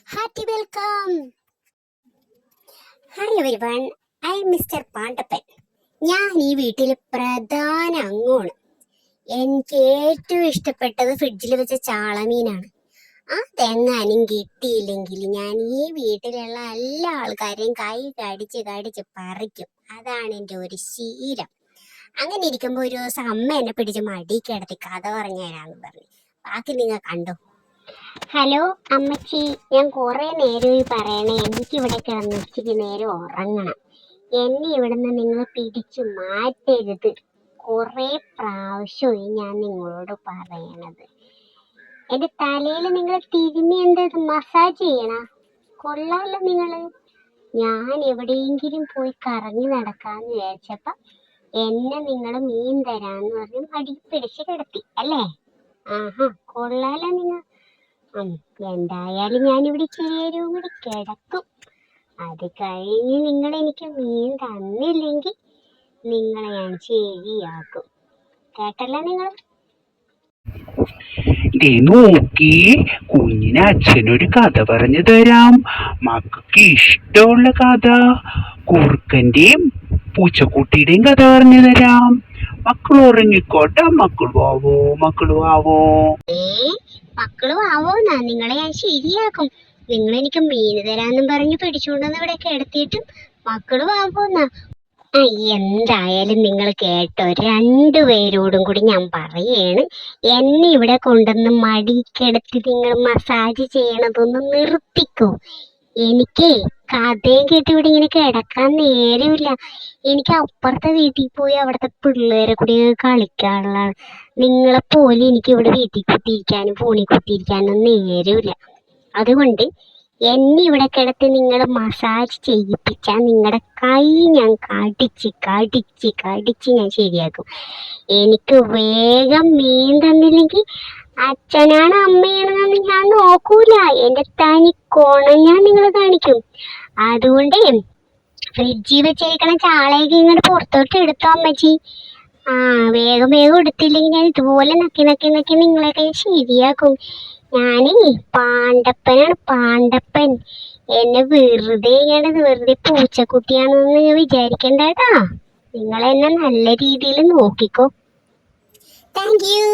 Hearty welcome. Hi everyone, I mister Pandappan. ഞാൻ ഈ വീട്ടിൽ പ്രധാന അംഗമാണ്. എനിക്ക് ഏറ്റവും ഇഷ്ടപ്പെട്ടത് ഫ്രിഡ്ജിൽ വെച്ച ചാളമീനാണ്. അതെങ്ങാനും കിട്ടിയില്ലെങ്കിൽ ഞാൻ ഈ വീട്ടിലുള്ള എല്ലാ ആൾക്കാരെയും കൈ കടിച്ച് പറിക്കും. അതാണ് എൻ്റെ ഒരു ശീലം. അങ്ങനെ ഇരിക്കുമ്പോൾ ഒരു ദിവസം അമ്മ എന്നെ പിടിച്ച് മടി കിടത്തി കഥ പറഞ്ഞു തരാമെന്ന് പറഞ്ഞു. ബാക്കി നിങ്ങൾ കണ്ടോ. ഹലോ അമ്മച്ചി, ഞാൻ കുറെ നേരമായി പറയണേ എനിക്കിവിടെ കിടന്ന് ഉച്ചയ്ക്ക് നേരം ഉറങ്ങണം. എന്നെ ഇവിടുന്ന് നിങ്ങൾ പിടിച്ചു മാറ്റരുത്. കുറെ പ്രാവശ്യമായി ഞാൻ നിങ്ങളോട് പറയണത്. എന്റെ തലയിൽ നിങ്ങൾ തിരുമ്മി എന്തത് മസാജ് ചെയ്യണ കൊള്ളാമല്ലോ നിങ്ങള്. ഞാൻ എവിടെയെങ്കിലും പോയി കറങ്ങി നടക്കാന്ന് വിചാരിച്ചപ്പ എന്നെ നിങ്ങൾ മീൻ തരാന്ന് പറഞ്ഞ് മടി പിടിച്ച് കിടത്തി അല്ലേ? ആഹാ, കൊള്ളാലോ നിങ്ങൾ. എന്തായാലും ഞാനിവിടെ ഇച്ചിരി നേരവും കൂടി കിടക്കും. അത് കഴിഞ്ഞ് നിങ്ങൾ എനിക്ക് മീൻ തന്നില്ലെങ്കിൽ നിങ്ങളെ ഞാൻ ശരിയാക്കും. കേട്ടല്ലോ നിങ്ങൾ. നോക്കി, കുഞ്ഞിന് അച്ഛനൊരു കഥ പറഞ്ഞു തരാം. മക്കൾക്ക് ഇഷ്ടമുള്ള കഥ. കുറുക്കന്റെയും പൂച്ചക്കുട്ടിയുടെയും കഥ പറഞ്ഞു തരാം. മക്കൾ ഉറങ്ങിക്കോട്ടെ. മക്കൾ ആവോ. മക്കള് ആവോന്നാ? നിങ്ങളെ ഞാൻ ശരിയാക്കും. നിങ്ങൾ എനിക്ക് മീൻ തരാന്നും പറഞ്ഞ് പിടിച്ചുകൊണ്ടുവന്ന് ഇവിടെ കിടത്തിയിട്ട് മക്കള് ആവോന്നാ? എന്തായാലും നിങ്ങൾ കേട്ടോ, രണ്ടുപേരോടും കൂടി ഞാൻ പറയാണ്, എന്നെ ഇവിടെ കൊണ്ടുവന്ന് മടിക്കെടുത്തി നിങ്ങൾ മസാജ് ചെയ്യണതൊന്ന് നിർത്തിക്കോ. എനിക്ക് കഥയും കേട്ട് ഇവിടെ ഇങ്ങനെ കിടക്കാൻ നേരമില്ല. എനിക്ക് അപ്പുറത്തെ വീട്ടിൽ പോയി അവിടുത്തെ പിള്ളേരെ കൂടി കളിക്കാനുള്ളതാണ്. നിങ്ങളെപ്പോലെ എനിക്ക് ഇവിടെ വീട്ടിൽ കുത്തിയിരിക്കാനും ഫോണിൽ കുത്തിയിരിക്കാനും നേരമില്ല. അതുകൊണ്ട് എന്നെ ഇവിടെ കിടത്തി നിങ്ങൾ മസാജ് ചെയ്യിപ്പിച്ചാൽ നിങ്ങളുടെ കൈ ഞാൻ കടിച്ച് ഞാൻ ശരിയാക്കും. എനിക്ക് വേഗം മീൻ തന്നില്ലെങ്കിൽ അച്ഛനാണ് അമ്മയാണെന്നൊന്നും ഞാൻ നോക്കൂല. എൻ്റെ തനി കോണം ഞാൻ നിങ്ങളെ കാണിക്കും. അതുകൊണ്ട് ഫ്രിഡ്ജിൽ വെച്ചേക്കണ ചാളയൊക്കെ ഇങ്ങോട്ട് പുറത്തോട്ട് എടുത്തോ അമ്മച്ചി. വേഗം എടുത്തില്ലെങ്കിൽ ഞാൻ ഇതുപോലെ നക്കി നിങ്ങളെയൊക്കെ ശരിയാക്കും. ഞാനേ പാണ്ഡപ്പൻ. എന്നെ വെറുതെ പൂച്ചക്കുട്ടിയാണെന്ന് വിചാരിക്കണ്ട കേട്ടാ. നിങ്ങൾ എന്നെ നല്ല രീതിയിൽ നോക്കിക്കോ. Thank you.